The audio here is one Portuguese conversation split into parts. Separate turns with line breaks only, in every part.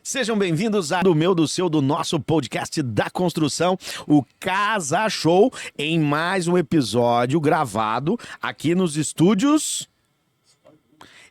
Sejam bem-vindos do seu, do nosso podcast da construção, o Casa Show, em mais um episódio gravado aqui nos estúdios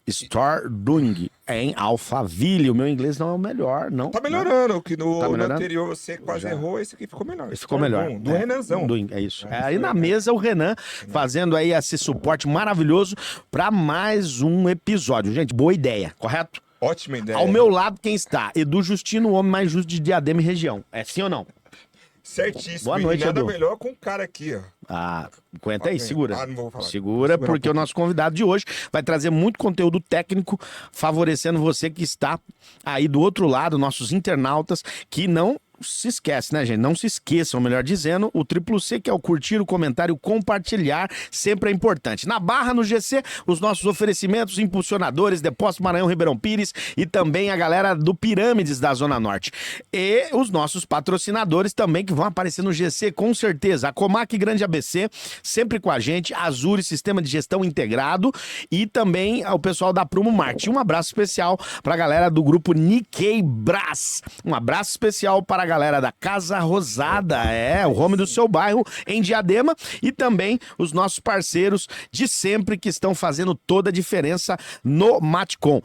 Stordung, em Alphaville. O meu inglês não é o melhor, não.
Tá melhorando, que no
melhorando?
anterior você quase errou, esse aqui ficou melhor.
Esse ficou melhor.
Do Renanzão.
É isso. Aí na mesa o Renan fazendo aí esse suporte maravilhoso para mais um episódio. Gente, boa ideia, correto?
Ótima ideia.
Ao meu lado quem está? Edu Justino, o homem mais justo de Diadema e região. É sim ou não?
Certíssimo.
Boa noite,
e nada
Edu.
melhor com um cara aqui, ó.
Ah, aguenta aí, segura.
Não vou falar.
Segura, porque o nosso convidado de hoje vai trazer muito conteúdo técnico, favorecendo você que está aí do outro lado, nossos internautas, que não se esquece, né, gente? Não se esqueçam, melhor dizendo, o triplo C, que é o curtir, o comentário, o compartilhar, sempre é importante. Na Barra, no GC, os nossos oferecimentos, impulsionadores, Depósito Maranhão, Ribeirão Pires e também a galera do Pirâmides da Zona Norte. E os nossos patrocinadores também que vão aparecer no GC, com certeza. A Comac Grande ABC, sempre com a gente, Azure, Sistema de Gestão Integrado e também o pessoal da Prumo Marketing. Um abraço especial para a galera do grupo Nikkei Brás. Um abraço especial para a galera da Casa Rosada, o home do seu bairro em Diadema, e também os nossos parceiros de sempre que estão fazendo toda a diferença no Matcom.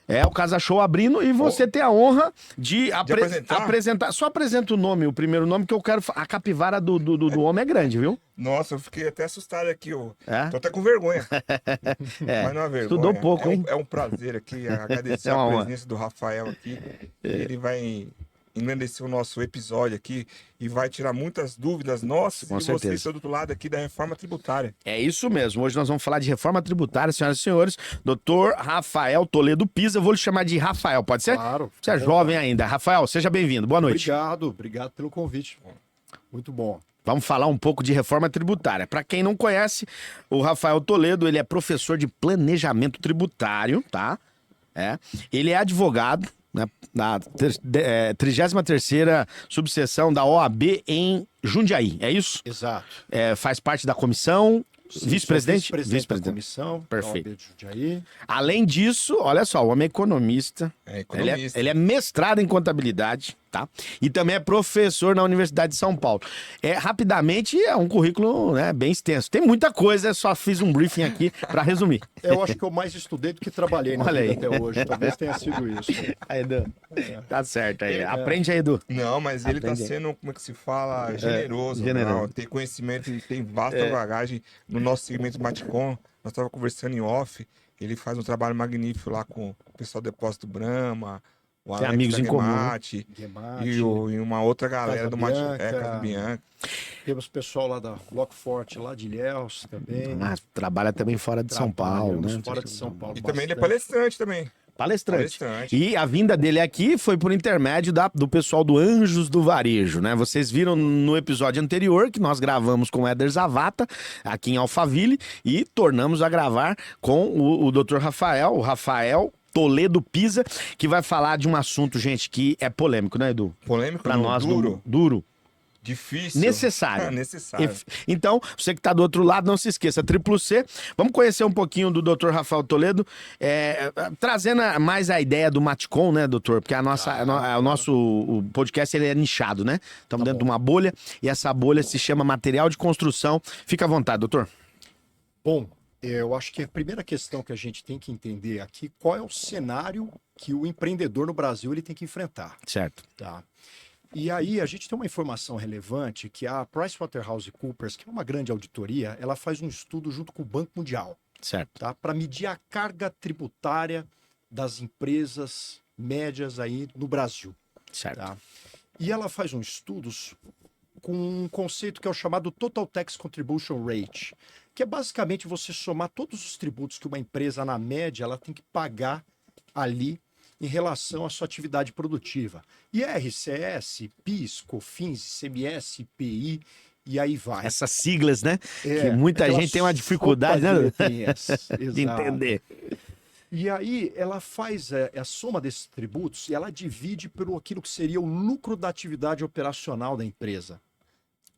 É o Casa Show abrindo e você tem a honra de apresentar. Só apresenta o nome, o primeiro nome, que eu quero. A capivara do homem é grande, viu?
Nossa, eu fiquei até assustado aqui, ó.
É?
Tô até com vergonha. Mas não é vergonha.
Estudou pouco, hein?
É um prazer aqui agradecer a presença do Rafael aqui. Ele vai engrandecer o nosso episódio aqui e vai tirar muitas dúvidas nossas e você está do outro lado aqui da reforma tributária.
É isso mesmo. Hoje nós vamos falar de reforma tributária, senhoras e senhores. Doutor Rafael Toledo Pisa, eu vou lhe chamar de Rafael, pode ser?
Claro.
Você é jovem ainda. Rafael, seja bem-vindo. Boa noite.
Obrigado pelo convite. Muito bom.
Vamos falar um pouco de reforma tributária. Para quem não conhece, o Rafael Toledo, ele é professor de planejamento tributário, tá? Ele é advogado, né, na 33ª subseção da OAB em Jundiaí, é isso?
Exato.
Faz parte da comissão, vice-presidente?
Vice-presidente da comissão.
Perfeito.
Da OAB de Jundiaí.
Além disso, olha só, o homem é economista.
Economista.
Ele é mestrado em contabilidade, tá? E também é professor na Universidade de São Paulo. Rapidamente, é um currículo, né, bem extenso. Tem muita coisa, só fiz um briefing aqui para resumir.
Eu acho que eu mais estudei do que trabalhei na
Olha
vida
aí.
até hoje. Talvez tenha sido isso.
Aí, Edu. Tá certo aí. Aprende aí, Edu.
Não, mas ele tá sendo, como é que se fala, generoso.
generoso.
Não, tem conhecimento, ele tem vasta bagagem no nosso segmento Matcom. Nós estávamos conversando em off. Ele faz um trabalho magnífico lá com o pessoal do Depósito Brahma, o
Tem
Alex
amigos
da
em comum.
Gemate, e uma outra galera
Casa
do
Bianca.
Casa Bianca.
Temos pessoal lá da Lockfort, lá de Ilhéus também.
Trabalha também fora de São Paulo, né?
Fora de São Paulo.
E também ele é
bastante.
palestrante também.
Palestrante. E a vinda dele aqui foi por intermédio do pessoal do Anjos do Varejo, né? Vocês viram no episódio anterior que nós gravamos com o Éder Zavata, aqui em Alphaville, e tornamos a gravar com o Dr. Rafael, o Rafael Toledo Pisa, que vai falar de um assunto, gente, que é polêmico, né, Edu?
Polêmico,
Pra nós,
duro,
duro.
difícil.
Necessário.
Necessário.
Então, você que está do outro lado, não se esqueça, triplo C. Vamos conhecer um pouquinho do Dr. Rafael Toledo, trazendo mais a ideia do Matcom, né, doutor? Porque o nosso podcast ele é nichado, né? Estamos dentro de uma bolha e essa bolha se chama material de construção. Fica à vontade, doutor.
Bom, eu acho que a primeira questão que a gente tem que entender aqui, qual é o cenário que o empreendedor no Brasil ele tem que enfrentar.
Certo.
Tá? E aí a gente tem uma informação relevante que a PricewaterhouseCoopers, que é uma grande auditoria, ela faz um estudo junto com o Banco Mundial,
Certo.
tá? Para medir a carga tributária das empresas médias aí no Brasil.
Certo.
Tá? E ela faz um estudo com um conceito que é o chamado Total Tax Contribution Rate, que é basicamente você somar todos os tributos que uma empresa, na média, ela tem que pagar ali em relação à sua atividade produtiva. IRCS, PIS, COFINS, ICMS, IPI, e aí vai.
Essas siglas, né? Que muita gente tem uma dificuldade, né? de entender.
E aí ela faz a soma desses tributos e ela divide pelo aquilo que seria o lucro da atividade operacional da empresa,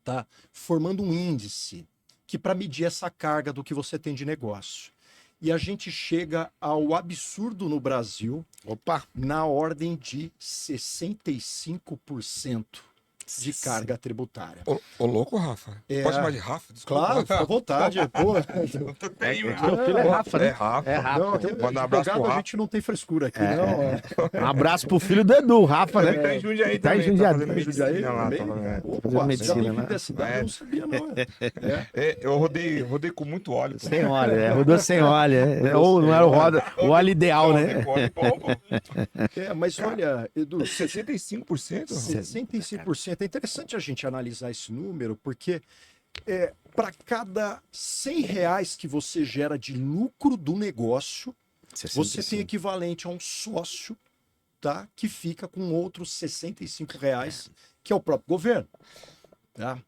tá? Formando um índice que para medir essa carga do que você tem de negócio. e a gente chega ao absurdo no Brasil, na ordem de 65% de carga tributária.
Ô louco, Rafa. Pode chamar de Rafa? Desculpa.
Claro, fica à vontade. Pô.
Meu filho é Rafa, né?
É Rafa.
Não,
Manda um abraço pro
a
Rafa.
gente não tem frescura aqui, não.
Um abraço pro filho do Edu, Rafa, né?
Tá em Jundiaí
Tá em
também.
Jundiaí.
Tá fazendo medicina lá.
também?
Tá fazendo-
Opa,
medicina,
você
né?
dessa cidade, eu não sabia, não.
Eu rodei com muito óleo.
Sem óleo, rodou sem óleo. Ou não era o óleo ideal, né?
Mas olha, Edu,
65%?
65%. É interessante a gente analisar esse número, porque para cada R$ 100 que você gera de lucro do negócio, você tem equivalente a um sócio, tá, que fica com outros R$ 65, que é o próprio governo. Tá?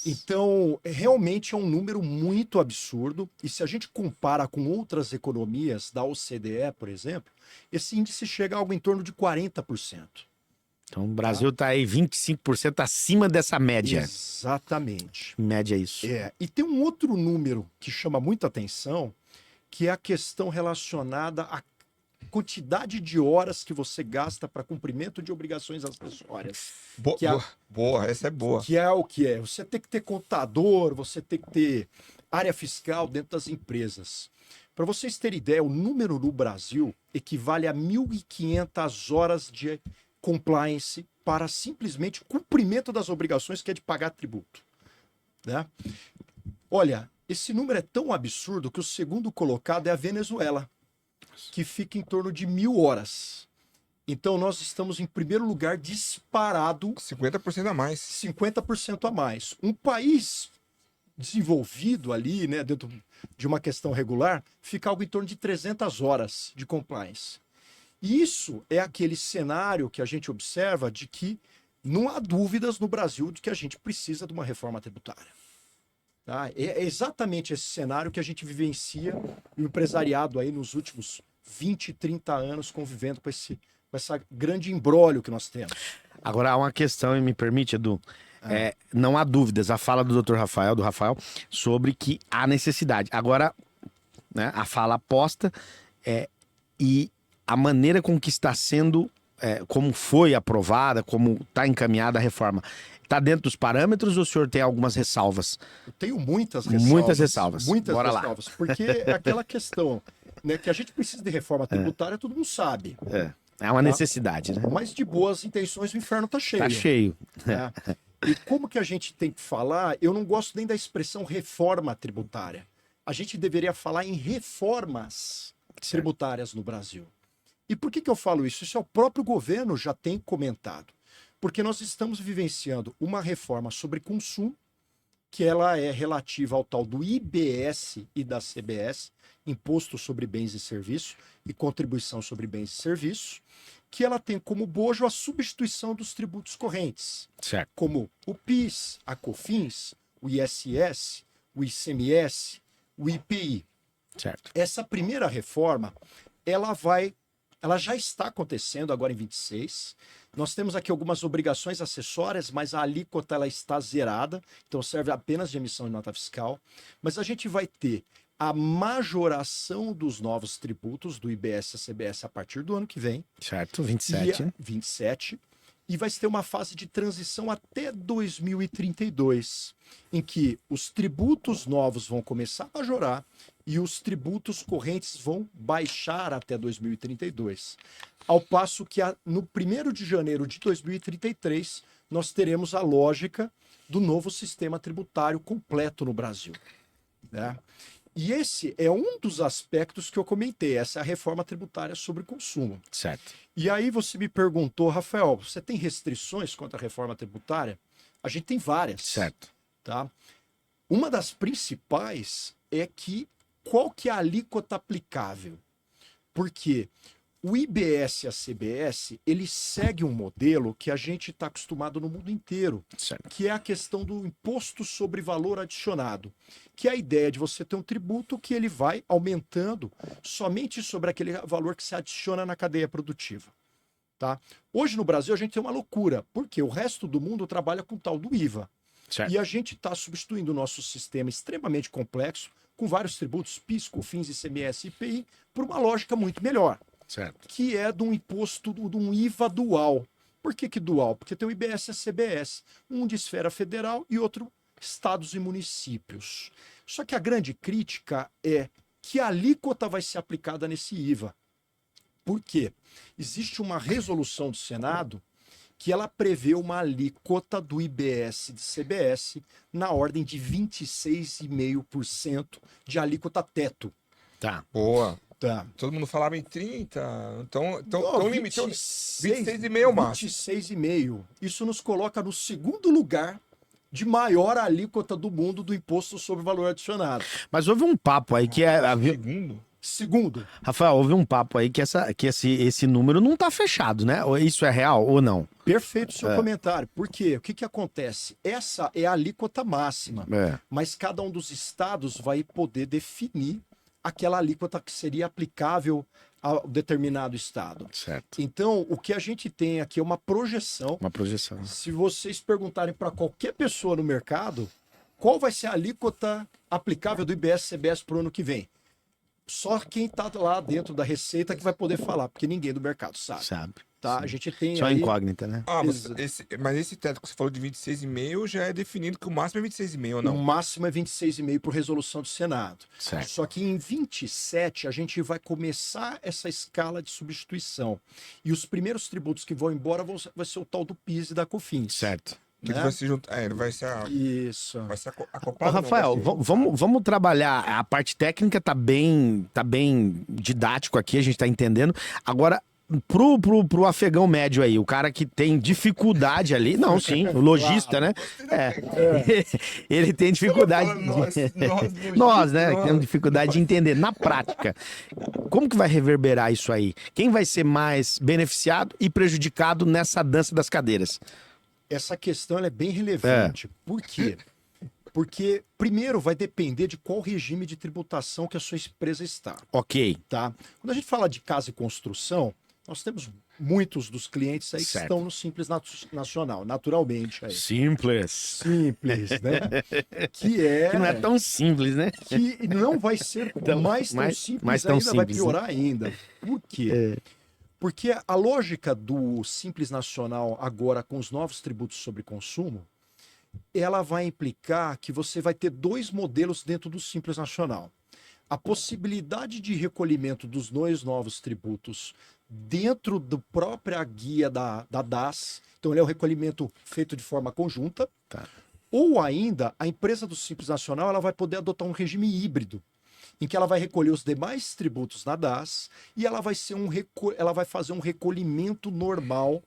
Então, realmente é um número muito absurdo. E se a gente compara com outras economias da OCDE, por exemplo, esse índice chega a algo em torno de 40%.
Então o Brasil está aí 25% acima dessa média.
Exatamente.
Média é isso.
E tem um outro número que chama muita atenção, que é a questão relacionada à quantidade de horas que você gasta para cumprimento de obrigações acessórias.
Boa, essa é boa.
Que é o que é. Você tem que ter contador, você tem que ter área fiscal dentro das empresas. Para vocês terem ideia, o número no Brasil equivale a 1.500 horas de compliance para simplesmente cumprimento das obrigações, que é de pagar tributo. Né? Olha, esse número é tão absurdo que o segundo colocado é a Venezuela, que fica em torno de 1.000 horas. Então nós estamos em primeiro lugar disparado.
50% a mais.
50% a mais. Um país desenvolvido ali, né, dentro de uma questão regular, fica algo em torno de 300 horas de compliance. E isso é aquele cenário que a gente observa de que não há dúvidas no Brasil de que a gente precisa de uma reforma tributária. Tá? É exatamente esse cenário que a gente vivencia e o empresariado aí nos últimos 20, 30 anos convivendo com essa grande imbróglio que nós temos.
Agora há uma questão, e me permite, Edu. Não há dúvidas, a fala do Dr. Rafael, sobre que há necessidade. Agora, né, a fala aposta e a maneira com que está sendo, como foi aprovada, como está encaminhada a reforma, está dentro dos parâmetros ou o senhor tem algumas ressalvas?
Eu tenho muitas ressalvas.
Muitas ressalvas.
Muitas
Bora
ressalvas. Porque é aquela questão, né, que a gente precisa de reforma tributária, todo mundo sabe.
É uma necessidade, né?
Mas de boas intenções o inferno está cheio.
Tá cheio.
Né? E como que a gente tem que falar? Eu não gosto nem da expressão reforma tributária. A gente deveria falar em reformas tributárias no Brasil. E por que eu falo isso? Isso é o próprio governo já tem comentado. Porque nós estamos vivenciando uma reforma sobre consumo, que ela é relativa ao tal do IBS e da CBS, Imposto sobre Bens e Serviços e Contribuição sobre Bens e Serviços, que ela tem como bojo a substituição dos tributos correntes,
certo,
como o PIS, a COFINS, o ISS, o ICMS, o IPI.
Certo.
Essa primeira reforma, ela já está acontecendo agora em 26. Nós temos aqui algumas obrigações acessórias, mas a alíquota ela está zerada, então serve apenas de emissão de nota fiscal. Mas a gente vai ter a majoração dos novos tributos do IBS e CBS a partir do ano que vem.
Certo, 27.
27. E vai ter uma fase de transição até 2032, em que os tributos novos vão começar a majorar e os tributos correntes vão baixar até 2032. Ao passo que no 1º de janeiro de 2033, nós teremos a lógica do novo sistema tributário completo no Brasil. Né? E esse é um dos aspectos que eu comentei, essa é a reforma tributária sobre consumo.
Certo.
E aí você me perguntou, Rafael, você tem restrições contra a reforma tributária? A gente tem várias.
Certo.
Tá? Uma das principais é que qual que é a alíquota aplicável? Porque o IBS e a CBS, ele segue um modelo que a gente está acostumado no mundo inteiro,
certo,
que é a questão do imposto sobre valor adicionado, que é a ideia de você ter um tributo que ele vai aumentando somente sobre aquele valor que se adiciona na cadeia produtiva. Tá? Hoje no Brasil a gente tem uma loucura, porque o resto do mundo trabalha com o tal do IVA.
certo,
E a gente está substituindo o nosso sistema extremamente complexo com vários tributos, PIS, COFINS, ICMS e IPI, por uma lógica muito melhor,
Certo.
que é de um imposto, de um IVA dual. Por que dual? Porque tem o IBS e a CBS, um de esfera federal e outro estados e municípios. Só que a grande crítica é que a alíquota vai ser aplicada nesse IVA. Por quê? Existe uma resolução do Senado que ela prevê uma alíquota do IBS e de CBS na ordem de 26,5% de alíquota teto.
Tá.
Boa.
Tá.
Todo mundo falava em 30, então limite
26,5
máximo.
26,5. Isso nos coloca no segundo lugar de maior alíquota do mundo do imposto sobre valor adicionado.
Mas houve um papo aí que é...
Segundo.
Rafael, houve um papo aí que esse número não tá fechado, né? Isso é real ou não?
Perfeito o seu comentário. Por quê? O que acontece? Essa é a alíquota máxima, mas cada um dos estados vai poder definir aquela alíquota que seria aplicável a determinado estado.
Certo.
Então, o que a gente tem aqui é uma projeção.
Uma projeção.
Se vocês perguntarem para qualquer pessoa no mercado, qual vai ser a alíquota aplicável do IBS e CBS para o ano que vem? Só quem está lá dentro da Receita que vai poder falar, porque ninguém do mercado sabe. Tá? A gente tem
só
aí...
incógnita, né?
Mas esse teto que você falou de 26,5 já é definido que o máximo é 26,5 ou não?
O máximo é 26,5 por resolução do Senado.
Certo.
Só que em 27 a gente vai começar essa escala de substituição. E os primeiros tributos que vão embora vai ser o tal do PIS e da COFINS.
Certo.
Que ele vai se juntar. Ele vai ser
Isso.
Vai ser
Ô,
acoplado.
Rafael, vamos trabalhar. A parte técnica tá bem didático aqui, a gente tá entendendo. Agora, pro afegão médio aí, o cara que tem dificuldade ali, não, sim, o lojista, né? Ele tem dificuldade. Nós, né? Temos dificuldade de entender na prática. Como que vai reverberar isso aí? Quem vai ser mais beneficiado e prejudicado nessa dança das cadeiras?
Essa questão ela é bem relevante. Por quê? Porque, primeiro, vai depender de qual regime de tributação que a sua empresa está.
Ok.
Tá? Quando a gente fala de casa e construção, nós temos muitos dos clientes aí que estão no Simples Nacional, naturalmente. Aí.
Simples,
né? Que
não é tão simples, né?
Que não vai ser mais tão simples ainda, vai piorar ainda. Por quê? Porque a lógica do Simples Nacional agora com os novos tributos sobre consumo, ela vai implicar que você vai ter dois modelos dentro do Simples Nacional. A possibilidade de recolhimento dos dois novos tributos dentro da própria guia da DAS, então ele é um recolhimento feito de forma conjunta, ou ainda a empresa do Simples Nacional ela vai poder adotar um regime híbrido, em que ela vai recolher os demais tributos na DAS e ela vai fazer um recolhimento normal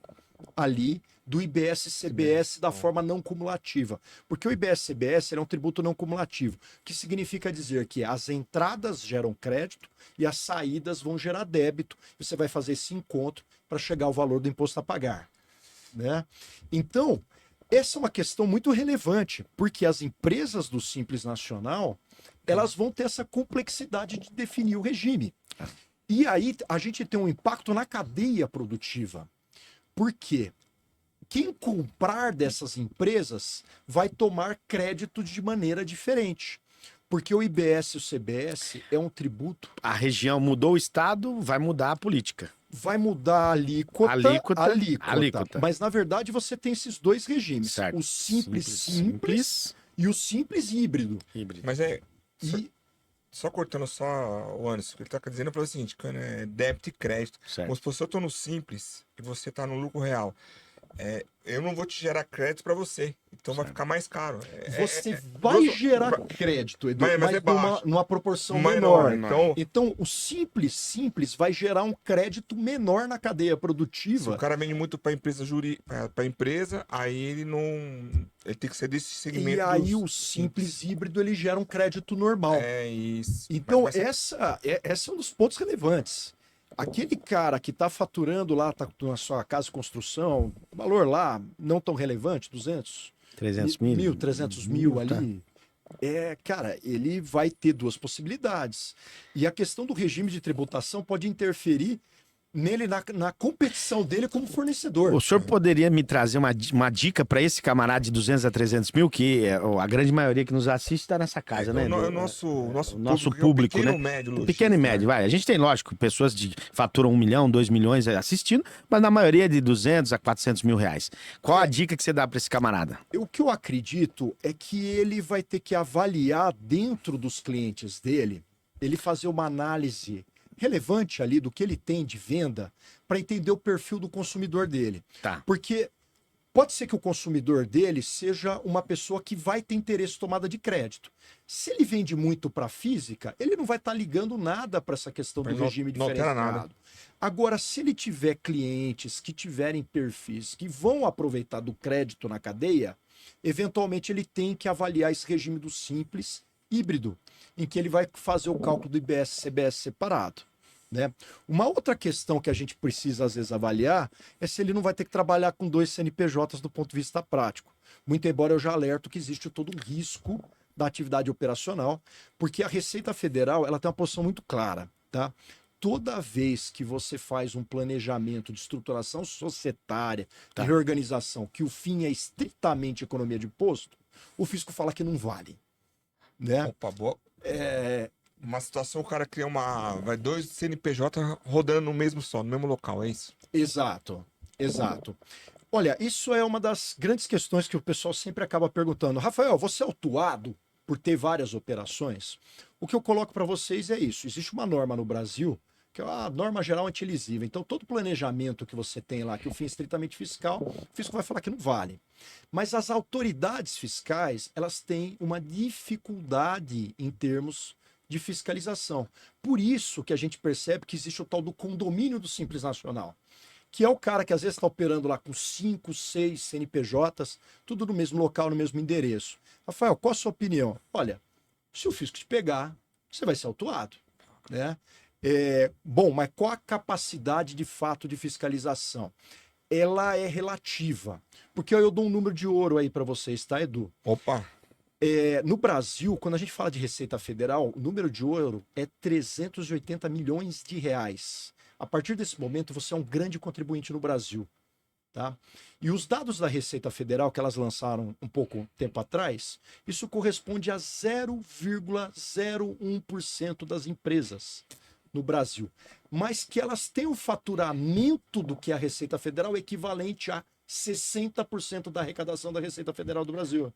ali do IBS e CBS da forma não cumulativa. Porque o IBS e CBS é um tributo não cumulativo, que significa dizer que as entradas geram crédito e as saídas vão gerar débito. Você vai fazer esse encontro para chegar ao valor do imposto a pagar. Né? Então, essa é uma questão muito relevante, porque as empresas do Simples Nacional elas vão ter essa complexidade de definir o regime. E aí a gente tem um impacto na cadeia produtiva. Por quê? Quem comprar dessas empresas vai tomar crédito de maneira diferente. Porque o IBS e o CBS é um tributo...
A região mudou o estado, vai mudar a política.
Vai mudar a alíquota. Mas, na verdade, você tem esses dois regimes.
Certo.
O simples e o simples híbrido.
Mas só cortando o Anderson, o que ele está dizendo é o seguinte, que é débito e crédito.
Certo.
Como se você está no simples e você está no lucro real. Eu não vou te gerar crédito para você, então vai ficar mais caro.
Você vai gerar crédito, Edu, mas numa proporção menor. Então, o simples vai gerar um crédito menor na cadeia produtiva.
Se o cara vende muito para empresa, aí ele não... Ele tem que ser desse segmento.
E aí o simples híbrido ele gera um crédito normal.
É isso.
Então, esse é um dos pontos relevantes. Aquele cara que está faturando lá, está na sua casa de construção, valor lá não tão relevante, 200,
300 mil,
300 mil ali, cara, ele vai ter duas possibilidades. E a questão do regime de tributação pode interferir na competição dele como fornecedor.
O senhor poderia me trazer uma dica para esse camarada de 200 a 300 mil, que a grande maioria que nos assiste está nessa casa, né?
O nosso
público,
pequeno
né?
E médio,
Pequeno e médio, vai. A gente tem, lógico, pessoas que faturam 1 milhão, 2 milhões assistindo, mas na maioria é de 200 a 400 mil reais. Qual a dica que você dá para esse camarada?
O que eu acredito é que ele vai ter que avaliar dentro dos clientes dele, ele fazer uma análise relevante ali do que ele tem de venda para entender o perfil do consumidor dele.
Tá.
Porque pode ser que o consumidor dele seja uma pessoa que vai ter interesse em tomada de crédito. Se ele vende muito para física, ele não vai estar ligando nada para essa questão do regime diferenciado. Agora, se ele tiver clientes que tiverem perfis que vão aproveitar do crédito na cadeia, eventualmente ele tem que avaliar esse regime do simples híbrido, em que ele vai fazer o cálculo do IBS e CBS separado. Né? Uma outra questão que a gente precisa às vezes avaliar é se ele não vai ter que trabalhar com 2 CNPJs do ponto de vista prático. Muito embora eu já alerto que existe todo um risco da atividade operacional, porque a Receita Federal ela tem uma posição muito clara. Tá? Toda vez que você faz um planejamento de estruturação societária, de reorganização, que o fim é estritamente economia de imposto, o fisco fala que não vale. Né?
Opa, boa. Uma situação, o cara cria vai 2 CNPJ rodando no mesmo local, é isso?
Exato. Olha, isso é uma das grandes questões que o pessoal sempre acaba perguntando. Rafael, você é autuado por ter várias operações? O que eu coloco para vocês é isso. Existe uma norma no Brasil, que é a norma geral antilesiva. Então, todo planejamento que você tem lá, que o fim é estritamente fiscal, o fisco vai falar que não vale. Mas as autoridades fiscais, elas têm uma dificuldade em termos de fiscalização. Por isso que a gente percebe que existe o tal do condomínio do Simples Nacional, que é o cara que às vezes está operando lá com 5, 6 CNPJs, tudo no mesmo local, no mesmo endereço. Rafael, qual a sua opinião? Olha, se o fisco te pegar, você vai ser autuado, né? Bom, mas qual a capacidade de fato de fiscalização? Ela é relativa, porque eu dou um número de ouro aí para vocês, tá, Edu?
Opa!
No Brasil, quando a gente fala de Receita Federal, o número de ouro é 380 milhões de reais. A partir desse momento, você é um grande contribuinte no Brasil. Tá? E os dados da Receita Federal, que elas lançaram um pouco tempo atrás, isso corresponde a 0,01% das empresas no Brasil. Mas que elas têm um faturamento do que a Receita Federal equivalente a 60% da arrecadação da Receita Federal do Brasil.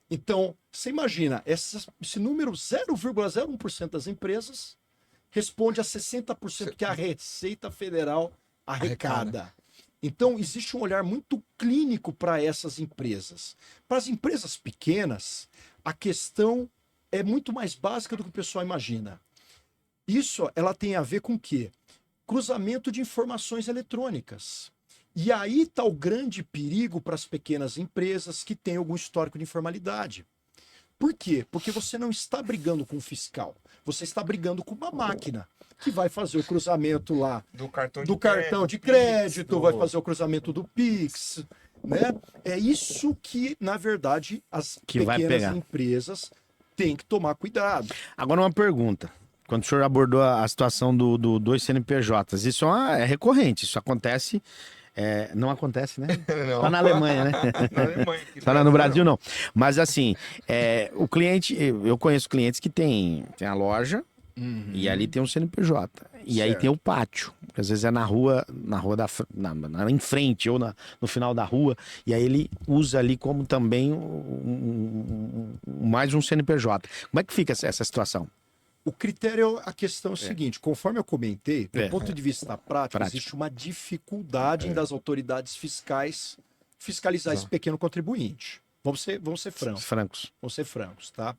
Então, você imagina, esse número 0,01% das empresas responde a 60% que a Receita Federal arrecada. Então, existe um olhar muito clínico para essas empresas. Para as empresas pequenas, a questão é muito mais básica do que o pessoal imagina. Isso ela tem a ver com o quê? Cruzamento de informações eletrônicas. E aí está o grande perigo para as pequenas empresas que têm algum histórico de informalidade. Por quê? Porque você não está brigando com o fiscal. Você está brigando com uma máquina que vai fazer o cruzamento lá
do cartão
de crédito, vai fazer o cruzamento do Pix. Né? É isso que, na verdade, as pequenas empresas têm que tomar cuidado.
Agora uma pergunta. Quando o senhor abordou a situação do 2 CNPJs, isso é recorrente, isso acontece... não acontece, né?
Não.
Só na Alemanha, né?
Na Alemanha.
Só no Brasil, não. Mas assim, o cliente... Eu conheço clientes que tem a loja e ali tem um CNPJ. E aí tem o pátio. Às vezes é na rua em frente ou no final da rua. E aí ele usa ali como também mais um CNPJ. Como é que fica essa situação?
O critério, a questão é o seguinte, conforme eu comentei, do ponto de vista prático, existe uma dificuldade das autoridades fiscais fiscalizar esse pequeno contribuinte. Vamos ser francos. Vamos ser francos, tá?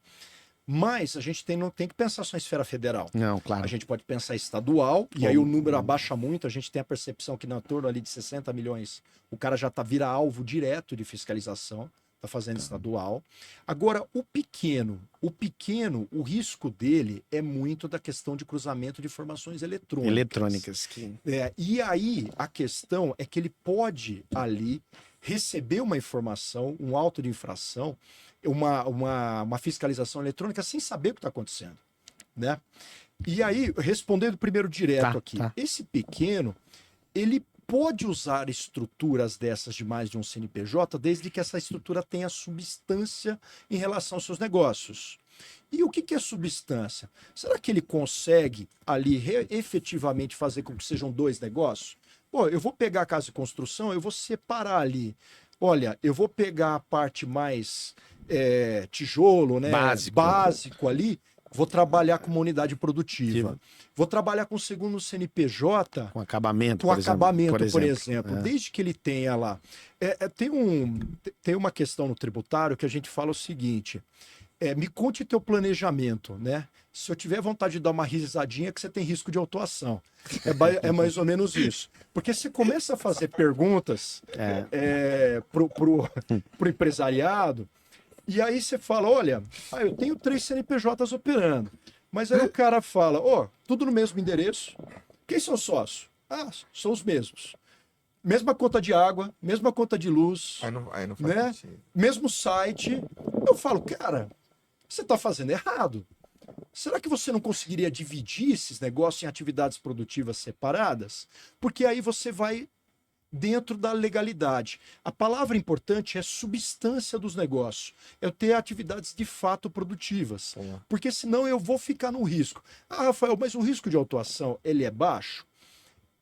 Mas a gente não tem que pensar só em esfera federal.
Não, claro.
A gente pode pensar estadual, e aí o número abaixa muito, a gente tem a percepção que na torno ali de 60 milhões, o cara já vira alvo direto de fiscalização. Está fazendo estadual. Agora, o pequeno, o risco dele é muito da questão de cruzamento de informações eletrônicas. E aí, a questão é que ele pode ali receber uma informação, um auto de infração, uma fiscalização eletrônica sem saber o que está acontecendo. né? E aí, respondendo primeiro direto aqui, esse pequeno, ele pode usar estruturas dessas de mais de um CNPJ, desde que essa estrutura tenha substância em relação aos seus negócios. E o que é substância? Será que ele consegue ali efetivamente fazer com que sejam 2 negócios? Pô, eu vou pegar a casa de construção, eu vou separar ali. Olha, eu vou pegar a parte mais tijolo, né? Básico ali. Vou trabalhar com uma unidade produtiva. Vou trabalhar com o segundo CNPJ.
Com acabamento,
por exemplo. Desde que ele tenha lá. Tem uma questão no tributário que a gente fala o seguinte. Me conte teu planejamento, né? Se eu tiver vontade de dar uma risadinha, que você tem risco de autuação. É mais ou menos isso. Porque você começa a fazer perguntas pro empresariado. E aí você fala, olha, eu tenho 3 CNPJs operando. Mas aí o cara fala, tudo no mesmo endereço. Quem são sócios? São os mesmos. Mesma conta de água, mesma conta de luz.
Aí não faz sentido.
Mesmo site. Eu falo, cara, você está fazendo errado. Será que você não conseguiria dividir esses negócios em atividades produtivas separadas? Porque aí você vai dentro da legalidade. A palavra importante é substância dos negócios. É ter atividades de fato produtivas. Porque senão eu vou ficar no risco. Rafael, mas o risco de autuação, ele é baixo?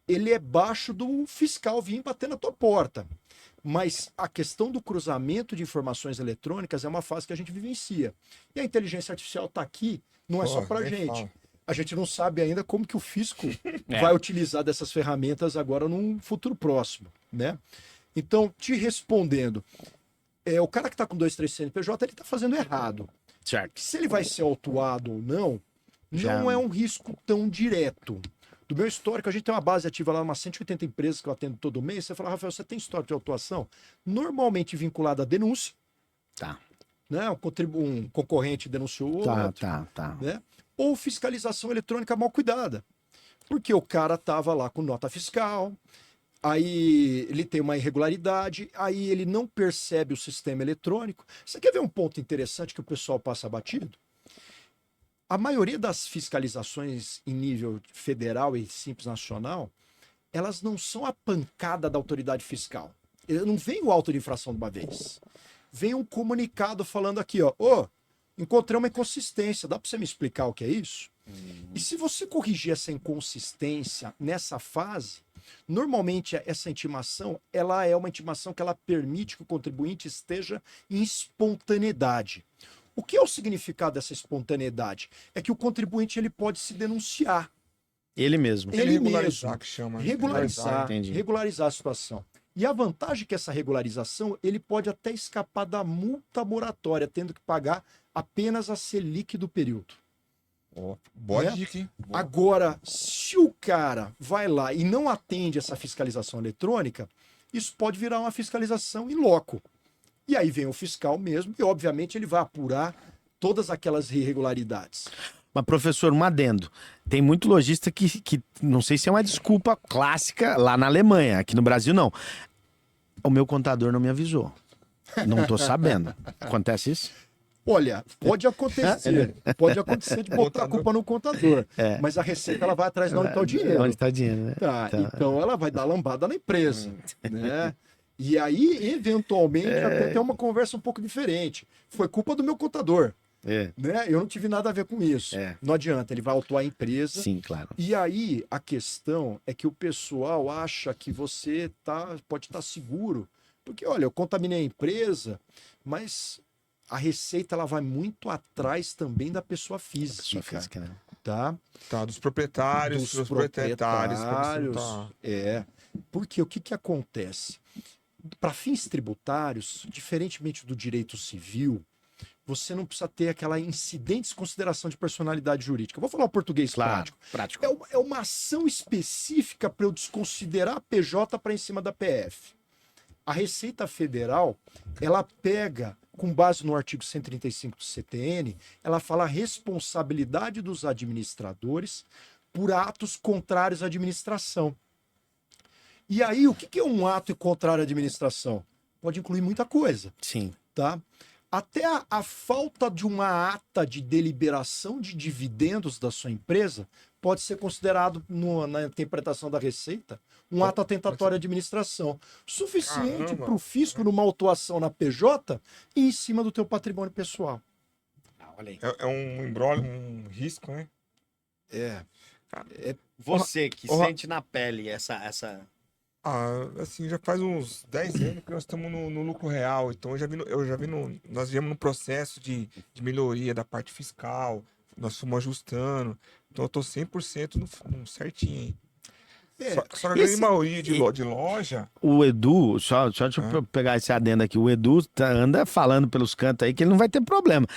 Ele é baixo do fiscal vir bater na tua porta. Mas a questão do cruzamento de informações eletrônicas é uma fase que a gente vivencia. E a inteligência artificial está aqui, não é só para a gente. A gente não sabe ainda como que o fisco vai utilizar dessas ferramentas agora num futuro próximo, né? Então, te respondendo, o cara que está com 2, 3 CNPJ, ele está fazendo errado.
Certo.
Se ele vai ser autuado ou não, não é um risco tão direto. Do meu histórico, a gente tem uma base ativa lá, umas 180 empresas que eu atendo todo mês. Você fala, Rafael, você tem histórico de autuação? Normalmente vinculada à denúncia.
Tá.
Né? Um concorrente denunciou o outro.
Tá.
Né? Ou fiscalização eletrônica mal cuidada. Porque o cara estava lá com nota fiscal, aí ele tem uma irregularidade, aí ele não percebe o sistema eletrônico. Você quer ver um ponto interessante que o pessoal passa batido? A maioria das fiscalizações em nível federal e simples nacional, elas não são a pancada da autoridade fiscal. Não vem o auto de infração de uma vez. Vem um comunicado falando aqui, encontrei uma inconsistência, dá para você me explicar o que é isso? E se você corrigir essa inconsistência nessa fase, normalmente essa intimação, ela é uma intimação que ela permite que o contribuinte esteja em espontaneidade. O que é o significado dessa espontaneidade? É que o contribuinte ele pode se denunciar.
Ele mesmo.
Regularizar, que chama.
Regularizar a situação. E a vantagem é que essa regularização, ele pode até escapar da multa moratória, tendo que pagar apenas a Selic do período.
Boa dica, hein? Boa.
Agora, se o cara vai lá e não atende essa fiscalização eletrônica, isso pode virar uma fiscalização in loco. E aí vem o fiscal mesmo e, obviamente, ele vai apurar todas aquelas irregularidades.
Mas, professor, um adendo. Tem muito lojista que não sei se é uma desculpa clássica lá na Alemanha, aqui no Brasil não. O meu contador não me avisou. Não estou sabendo. Acontece isso?
Olha, pode acontecer. Pode acontecer de botar a culpa no contador. Mas a Receita ela vai atrás de onde está o dinheiro.
Onde está o dinheiro, né?
Tá. Então ela vai dar lambada na empresa. Né? E aí, eventualmente, até tem uma conversa um pouco diferente. Foi culpa do meu contador. Né? Eu não tive nada a ver com isso. Não adianta, ele vai autuar a empresa.
Sim, claro.
E aí, a questão é que o pessoal acha que você pode estar seguro. Porque, olha, eu contaminei a empresa, mas a Receita ela vai muito atrás também da pessoa física.
Pessoa física, né?
Tá, dos proprietários.
Dos proprietários. Porque o que acontece? Para fins tributários, diferentemente do direito civil, você não precisa ter aquela incidente de consideração de personalidade jurídica. Eu vou falar o português prático. É uma ação específica para eu desconsiderar a PJ para em cima da PF. A Receita Federal, ela pega, com base no artigo 135 do CTN, ela fala a responsabilidade dos administradores por atos contrários à administração. E aí, o que é um ato contrário à administração? Pode incluir muita coisa.
Sim.
Tá? Até a falta de uma ata de deliberação de dividendos da sua empresa pode ser considerado, na interpretação da Receita, um ato atentatório à administração. Suficiente para o fisco, numa autuação na PJ, e em cima do teu patrimônio pessoal.
Olha aí. É um imbróglio, um risco, né?
Você que sente na pele essa...
assim, já faz uns 10 anos que nós estamos no lucro real. Então, nós viemos no processo de melhoria da parte fiscal. Nós fomos ajustando. Então, eu tô 100% no certinho, hein? Só que a grande maioria de loja...
O Edu, só deixa eu pegar esse adendo aqui. O Edu anda falando pelos cantos aí que ele não vai ter problema.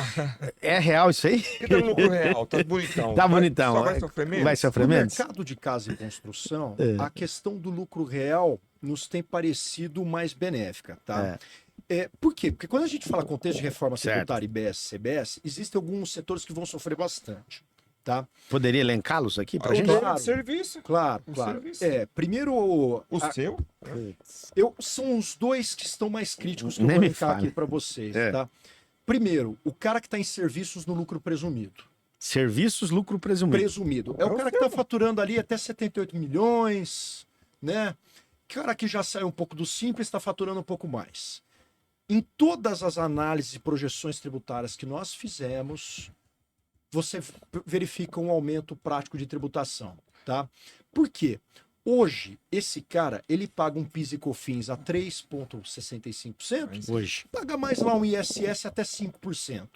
É real isso aí?
Que tá no lucro real, tá bonitão.
Tá bonitão.
Só vai sofrer menos?
Vai sofrer menos?
No mercado de casa e construção, a questão do lucro real nos tem parecido mais benéfica, tá? Por quê? Porque quando a gente fala contexto de reforma tributária IBS, CBS, existem alguns setores que vão sofrer bastante. Tá?
Poderia elencá-los aqui pra gente?
Claro,
serviço.
Claro.
Serviço.
Primeiro...
O seu?
São os dois que estão mais críticos que eu
Nem
vou
me
elencar
fale.
aqui para vocês, tá? Primeiro, o cara que está em serviços no lucro presumido.
Serviços, lucro presumido.
Presumido. É o cara que está faturando ali até 78 milhões, né? Cara que já saiu um pouco do simples, está faturando um pouco mais. Em todas as análises e projeções tributárias que nós fizemos, você verifica um aumento prático de tributação, tá? Por quê? Hoje, esse cara, ele paga um PIS e COFINS a 3,65%,
Hoje.
paga mais lá um ISS até 5%.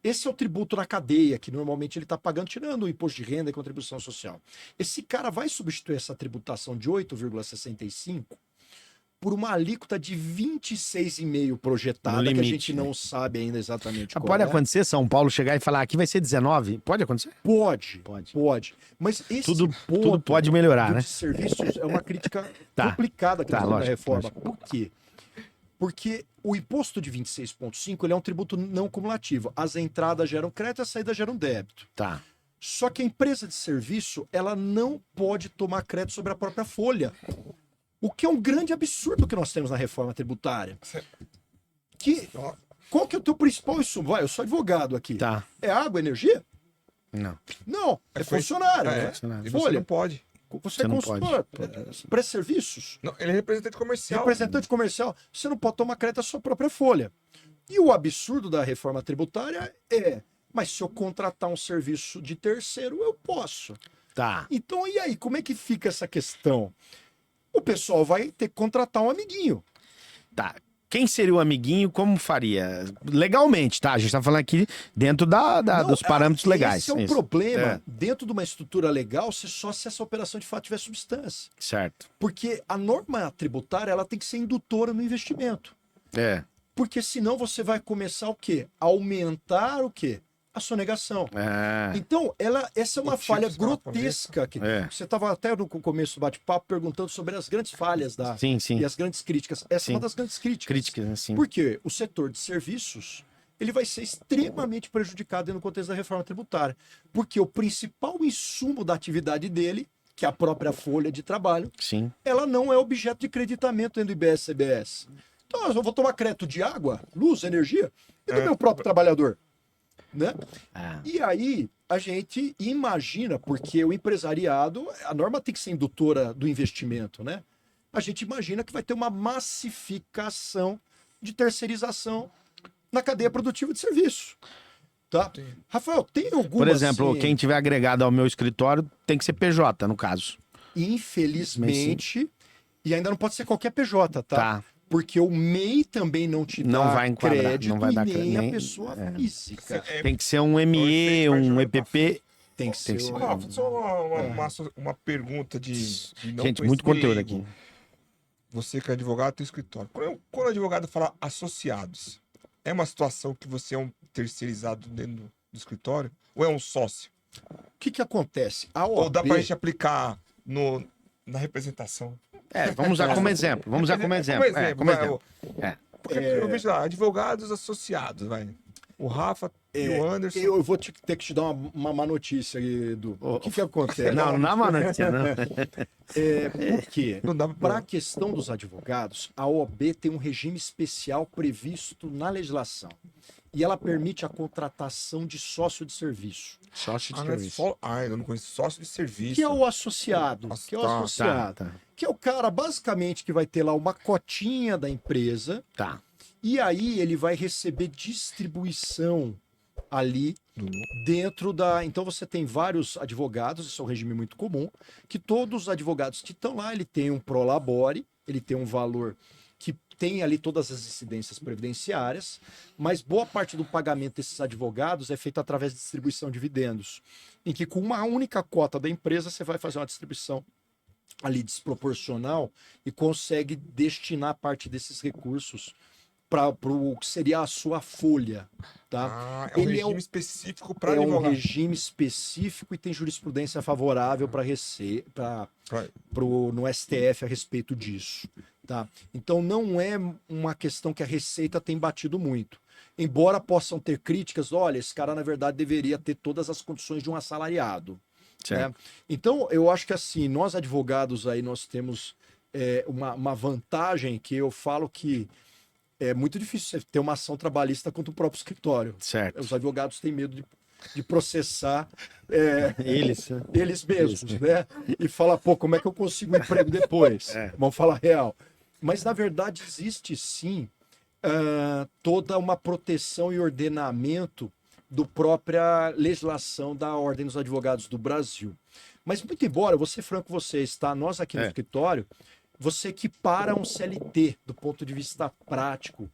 Esse é o tributo na cadeia, que normalmente ele está pagando, tirando o imposto de renda e contribuição social. Esse cara vai substituir essa tributação de 8,65% por uma alíquota de 26,5% projetada, que a gente não sabe ainda exatamente qual
Pode
é.
acontecer São Paulo chegar e falar aqui vai ser 19? Pode acontecer?
Pode. Mas esse
Tudo
ponto
pode melhorar,
do
né?
de serviços é uma crítica
Tá.
complicada que nós temos na
Lógico,
reforma.
lógico.
Por quê? Porque o imposto de 26,5% ele é um tributo não cumulativo. As entradas geram crédito, as saídas geram débito.
Tá.
Só que a empresa de serviço, ela não pode tomar crédito sobre a própria folha. O que é um grande absurdo que nós temos na reforma tributária. Qual que é o teu principal insumo? Eu sou advogado aqui.
Tá.
É água, energia?
Não.
Não, é funcionário. Né?
E você não pode.
Você é consultor, presta serviços.
Não, ele é representante comercial.
Representante comercial, você não pode tomar crédito da sua própria folha. E o absurdo da reforma tributária mas se eu contratar um serviço de terceiro, eu posso.
Tá.
Então, e aí, como é que fica essa questão? O pessoal vai ter que contratar um amiguinho.
Tá. Quem seria o amiguinho? Como faria? Legalmente, tá? A gente tá falando aqui dentro dos parâmetros legais.
Esse é um problema. Dentro de uma estrutura legal, só se essa operação de fato tiver substância.
Certo.
Porque a norma tributária ela tem que ser indutora no investimento. Porque senão você vai começar o quê? Aumentar o quê? A sonegação. Então, essa é uma falha grotesca. Você estava até no começo do bate-papo perguntando sobre as grandes falhas e as grandes críticas. Essa é uma das grandes críticas. Porque o setor de serviços ele vai ser extremamente prejudicado no contexto da reforma tributária. Porque o principal insumo da atividade dele, que é a própria folha de trabalho, ela não é objeto de creditamento dentro do IBS-CBS. Então, eu vou tomar crédito de água, luz, energia, e do meu próprio trabalhador. Né? E aí a gente imagina, porque o empresariado, a norma tem que ser indutora do investimento, né? A gente imagina que vai ter uma massificação de terceirização na cadeia produtiva de serviço. Tá? Rafael, tem alguma...
Por exemplo, quem tiver agregado ao meu escritório tem que ser PJ, no caso.
Infelizmente, e ainda não pode ser qualquer PJ, tá? Porque o MEI também não te dá crédito,
não vai dar
nem a pessoa física.
Tem que ser um ME, um EPP.
Tem que ser.
Só uma pergunta de não
gente, muito conteúdo aqui.
Você que é advogado tem escritório. Quando o advogado fala associados, é uma situação que você é um terceirizado dentro do escritório? Ou é um sócio?
O que acontece?
Ou dá pra gente aplicar na representação?
Vamos usar como exemplo.
Porque eu vejo lá, advogados associados, vai. O Rafa E o Anderson...
Eu vou ter que te dar uma má notícia, Edu. O que acontece?
Não dá má notícia, não.
Por quê?
Não dá
Para a questão dos advogados, a OAB tem um regime especial previsto na legislação. E ela permite a contratação de sócio de serviço.
Sócio de
não
serviço.
eu não conheço. Sócio de serviço.
Que é o associado. Que é o associado.
Tá.
Que é o cara, basicamente, que vai ter lá uma cotinha da empresa.
Tá.
E aí ele vai receber distribuição ali dentro da... Então você tem vários advogados, isso é um regime muito comum, que todos os advogados que estão lá, ele tem um prolabore, ele tem um valor que tem ali todas as incidências previdenciárias, mas boa parte do pagamento desses advogados é feito através de distribuição de dividendos, em que com uma única cota da empresa você vai fazer uma distribuição ali desproporcional e consegue destinar parte desses recursos para o que seria a sua folha, tá?
É um regime específico para
advogado.
É um
regime específico e tem jurisprudência favorável no STF a respeito disso, tá? Então não é uma questão que a Receita tem batido muito. Embora possam ter críticas, olha, esse cara na verdade deveria ter todas as condições de um assalariado. Né? Então eu acho que assim, nós advogados aí nós temos uma vantagem que eu falo que é muito difícil você ter uma ação trabalhista contra o próprio escritório.
Certo.
Os advogados têm medo de processar eles mesmos, né? E falar, pô, como é que eu consigo um emprego depois? Vamos falar real. Mas, na verdade, existe sim toda uma proteção e ordenamento da própria legislação da Ordem dos Advogados do Brasil. Mas, muito embora, eu vou ser franco com vocês, tá? Nós aqui no escritório, você equipara um CLT do ponto de vista prático.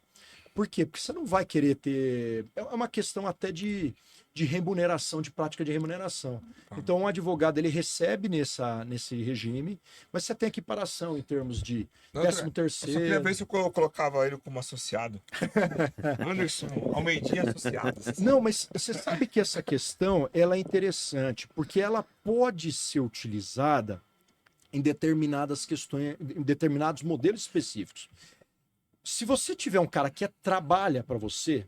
Por quê? Porque você não vai querer ter... É uma questão até de remuneração, de prática de remuneração. Então, um advogado, ele recebe nesse regime, mas você tem equiparação em termos de 13º.
Eu só queria ver se eu colocava ele como associado. Anderson Almeidinha associado.
Não, mas você sabe que essa questão ela é interessante, porque ela pode ser utilizada em determinadas questões, em determinados modelos específicos. Se você tiver um cara que trabalha para você,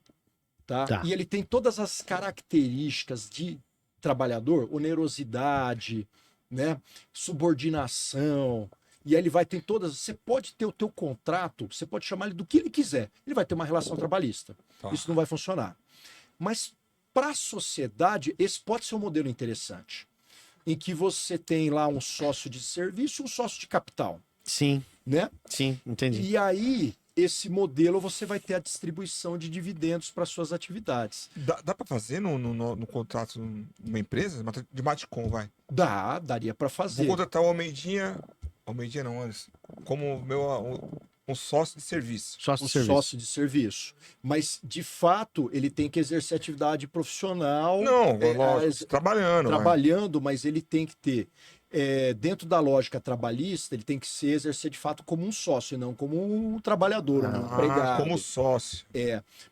tá? E ele tem todas as características de trabalhador, onerosidade, né? Subordinação, e aí ele vai ter todas... Você pode ter o teu contrato, você pode chamar ele do que ele quiser. Ele vai ter uma relação trabalhista. Isso não vai funcionar. Mas para a sociedade, esse pode ser um modelo interessante, em que você tem lá um sócio de serviço e um sócio de capital.
Sim.
Né?
Sim, entendi.
E aí, esse modelo, você vai ter a distribuição de dividendos para suas atividades.
Dá para fazer no contrato numa empresa? De Matcom, vai?
Daria para fazer.
Vou contratar o Almeidinha não, Anderson, como um sócio de serviço.
Sócio de serviço. Mas, de fato, ele tem que exercer atividade profissional.
Não, trabalhando.
Mas ele tem que ter, dentro da lógica trabalhista, ele tem que se exercer, de fato, como um sócio, e não como um trabalhador, um empregado.
Como sócio.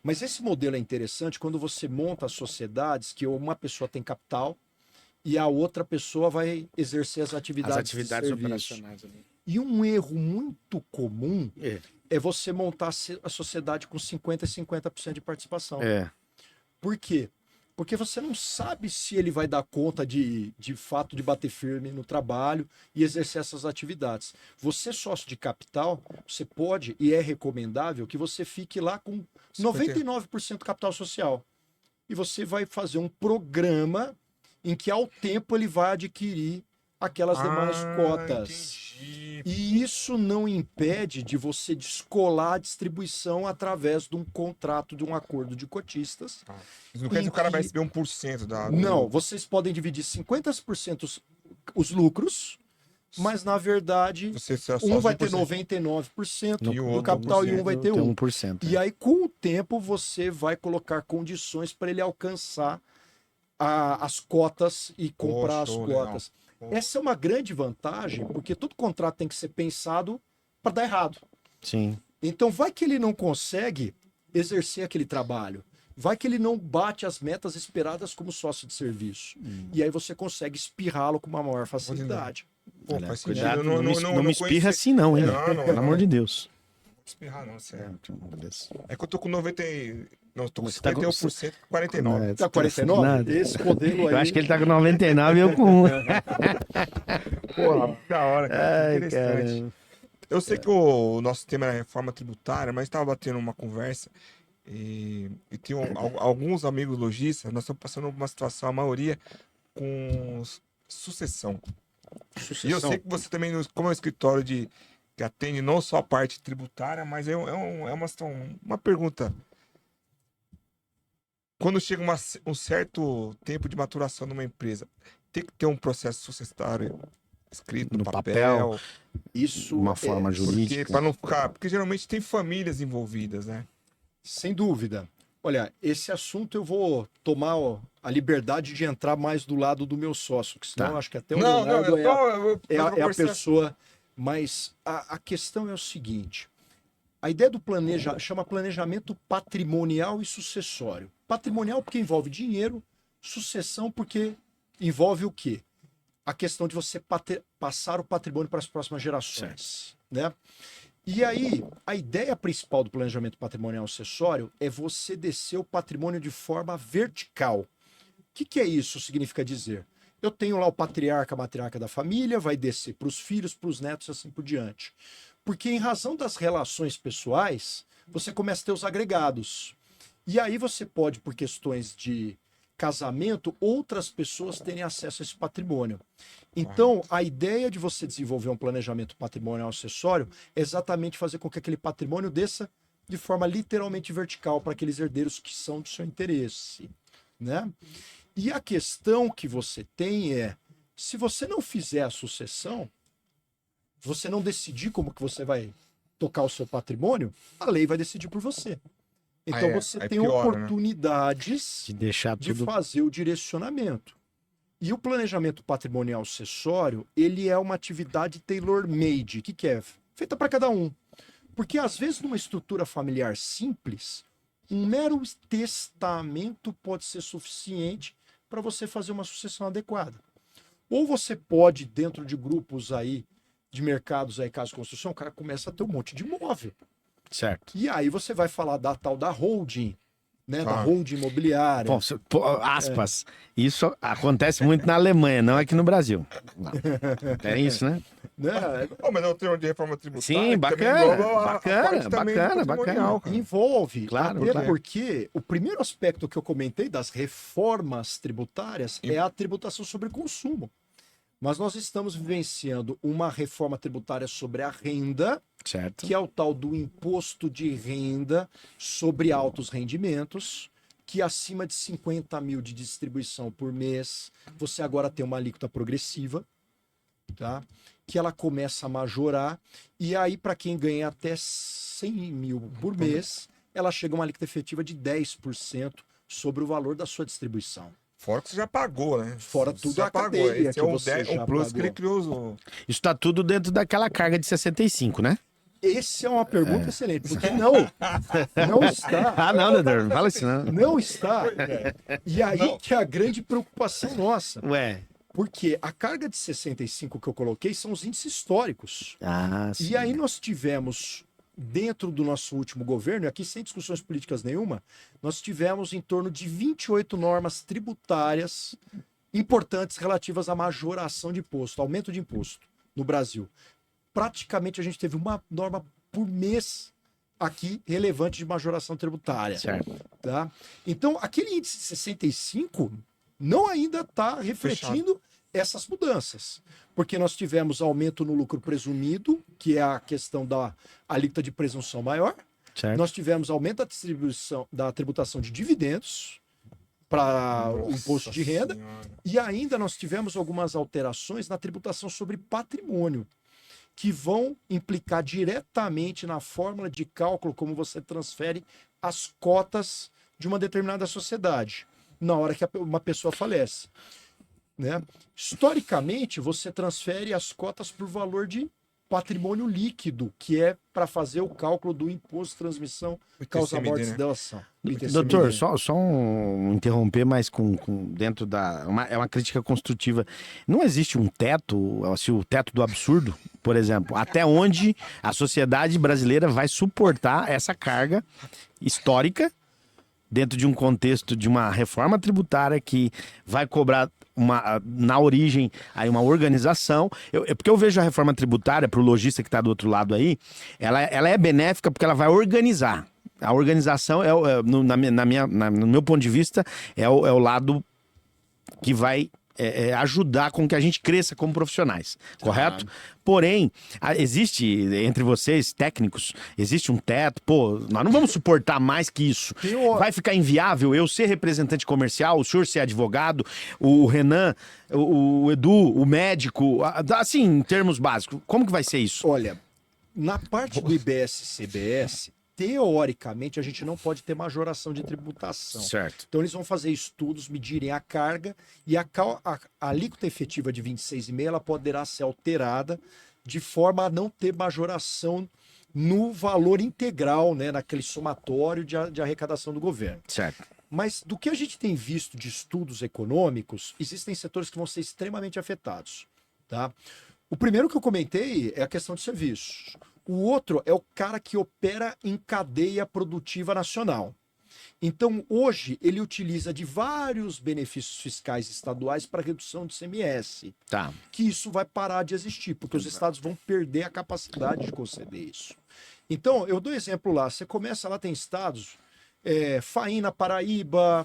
Mas esse modelo é interessante quando você monta as sociedades que uma pessoa tem capital e a outra pessoa vai exercer as atividades
operacionais ali.
E um erro muito comum é você montar a sociedade com 50% e 50% de participação. Por quê? Porque você não sabe se ele vai dar conta de fato de bater firme no trabalho e exercer essas atividades. Você, sócio de capital, você pode e é recomendável que você fique lá com 99% capital social. E você vai fazer um programa em que ao tempo ele vai adquirir aquelas demais cotas.
Entendi.
E isso não impede de você descolar a distribuição através de um contrato, de um acordo de cotistas.
Não quer dizer que o cara vai receber 1% da...
Não, vocês podem dividir 50% os lucros, mas na verdade um vai ter 99% do capital e um vai ter 1%. E aí com o tempo você vai colocar condições para ele alcançar as cotas e comprar as cotas. Essa é uma grande vantagem, porque todo contrato tem que ser pensado para dar errado.
Sim.
Então vai que ele não consegue exercer aquele trabalho. Vai que ele não bate as metas esperadas como sócio de serviço. E aí você consegue espirrá-lo com uma maior facilidade.
Pô, faz sentido.
Cuidado, não me espirra assim não, hein? Pelo amor de Deus.
Não espirrar não, sério.
Beleza.
É que eu tô com 90... Não, tô com 51%, 49%.
Tá 49%? Esse modelo aí...
Eu acho que ele tá com 99% e eu com 1%.
Porra, da hora, cara.
Ai,
Interessante.
cara.
Eu sei que o nosso tema era reforma tributária, mas estava batendo uma conversa e tem alguns amigos lojistas, nós estamos passando por uma situação, a maioria, com sucessão. E eu sei que você também, como é um escritório que atende não só a parte tributária, mas é uma pergunta. Quando chega um certo tempo de maturação numa empresa, tem que ter um processo sucessório escrito no papel.
Isso
uma forma jurídica.
Para não ficar, porque geralmente tem famílias envolvidas, né?
Sem dúvida. Olha, esse assunto eu vou tomar a liberdade de entrar mais do lado do meu sócio, que senão eu acho que até o Leonardo é a pessoa. Mas a questão é o seguinte: a ideia do chama planejamento patrimonial e sucessório. Patrimonial porque envolve dinheiro, sucessão porque envolve o quê? A questão de você passar o patrimônio para as próximas gerações, né? E aí, a ideia principal do planejamento patrimonial sucessório é você descer o patrimônio de forma vertical. O que é isso? Significa dizer, eu tenho lá o patriarca, a matriarca da família, vai descer para os filhos, para os netos, assim por diante. Porque em razão das relações pessoais, você começa a ter os agregados. E aí você pode, por questões de casamento, outras pessoas terem acesso a esse patrimônio. Então, a ideia de você desenvolver um planejamento patrimonial acessório é exatamente fazer com que aquele patrimônio desça de forma literalmente vertical para aqueles herdeiros que são do seu interesse, né? E a questão que você tem é, se você não fizer a sucessão, você não decidir como que você vai tocar o seu patrimônio, a lei vai decidir por você. Então você tem oportunidades de fazer o direcionamento. E o planejamento patrimonial sucessório, ele é uma atividade tailor-made. O que é? Feita para cada um. Porque às vezes numa estrutura familiar simples, um mero testamento pode ser suficiente para você fazer uma sucessão adequada. Ou você pode, dentro de grupos aí, de mercados aí, casa de construção, o cara começa a ter um monte de imóvel.
Certo.
E aí você vai falar da tal da holding, né? Da holding imobiliária.
Bom, aspas. Isso acontece muito na Alemanha, não aqui no Brasil. Não. É isso, né?
Mas é o termo de reforma tributária.
Sim, bacana.
Envolve.
Claro,
até porque o primeiro aspecto que eu comentei das reformas tributárias é a tributação sobre consumo. Mas nós estamos vivenciando uma reforma tributária sobre a renda,
certo,
que é o tal do imposto de renda sobre altos rendimentos, que acima de 50 mil de distribuição por mês, você agora tem uma alíquota progressiva, tá? Que ela começa a majorar, e aí para quem ganha até 100 mil por mês, ela chega a uma alíquota efetiva de 10% sobre o valor da sua distribuição.
Fora que você já pagou, né?
Fora tudo a cadeia que você já
o plus
pagou.
Que ele criou.
Isso tá tudo dentro daquela carga de 65, né?
Essa é uma pergunta excelente, porque não está.
Ah, não, Dedor, não fala isso não.
Não está. E aí que é a grande preocupação nossa.
Ué.
Porque a carga de 65 que eu coloquei são os índices históricos.
Ah, sim.
E aí nós tivemos, dentro do nosso último governo, e aqui sem discussões políticas nenhuma, nós tivemos em torno de 28 normas tributárias importantes relativas à majoração de imposto, aumento de imposto no Brasil. Praticamente a gente teve uma norma por mês aqui relevante de majoração tributária.
Certo.
Tá? Então, aquele índice de 65 não ainda está refletindo essas mudanças. Porque nós tivemos aumento no lucro presumido, que é a questão da alíquota de presunção maior.
Certo.
Nós tivemos aumento da tributação de dividendos para o imposto de renda. Senhora. E ainda nós tivemos algumas alterações na tributação sobre patrimônio, que vão implicar diretamente na fórmula de cálculo como você transfere as cotas de uma determinada sociedade na hora que uma pessoa falece, né? Historicamente, você transfere as cotas por valor de patrimônio líquido, que é para fazer o cálculo do imposto de transmissão causa-morte e delação.
Doutor, só interromper, mas com dentro da... é uma crítica construtiva. Não existe um teto, assim, o teto do absurdo, por exemplo, até onde a sociedade brasileira vai suportar essa carga histórica dentro de um contexto de uma reforma tributária que vai cobrar na origem aí uma organização. Porque eu vejo a reforma tributária para o lojista que está do outro lado aí, ela é benéfica porque ela vai organizar. A organização, no meu ponto de vista, é o lado que vai ajudar com que a gente cresça como profissionais, correto? Porém, existe entre vocês, técnicos, existe um teto, nós não vamos suportar mais que isso. Vai ficar inviável eu ser representante comercial, o senhor ser advogado, o Renan, o Edu, o médico, assim, em termos básicos, como que vai ser isso?
Olha, na parte do IBS-CBS, teoricamente, a gente não pode ter majoração de tributação.
Certo.
Então, eles vão fazer estudos, medirem a carga e a alíquota efetiva de 26,5% ela poderá ser alterada de forma a não ter majoração no valor integral, né, naquele somatório de arrecadação do governo.
Certo.
Mas do que a gente tem visto de estudos econômicos, existem setores que vão ser extremamente afetados. Tá? O primeiro que eu comentei é a questão de serviços. O outro é o cara que opera em cadeia produtiva nacional. Então, hoje, ele utiliza de vários benefícios fiscais estaduais para redução de ICMS.
Tá.
Que isso vai parar de existir, porque os estados vão perder a capacidade de conceder isso. Então, eu dou exemplo lá. Você começa lá, tem estados, Faína, Paraíba,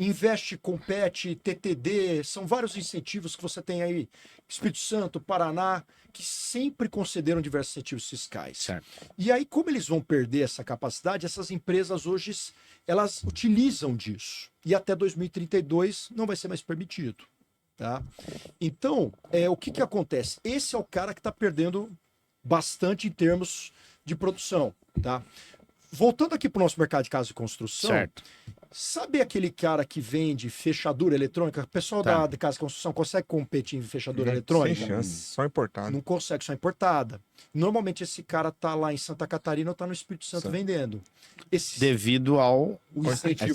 Investe, Compete, TTD, são vários incentivos que você tem aí, Espírito Santo, Paraná, que sempre concederam diversos incentivos fiscais.
Certo.
E aí, como eles vão perder essa capacidade, essas empresas hoje, elas utilizam disso. E até 2032 não vai ser mais permitido. Tá? Então, o que acontece? Esse é o cara que está perdendo bastante em termos de produção. Tá? Voltando aqui para o nosso mercado de casa e construção,
certo.
Sabe aquele cara que vende fechadura eletrônica? O pessoal da casa de construção consegue competir em fechadura eletrônica?
Sem chance, só importada.
Não consegue, só importada. Normalmente esse cara tá lá em Santa Catarina ou tá no Espírito Santo vendendo.
Devido ao
incentivo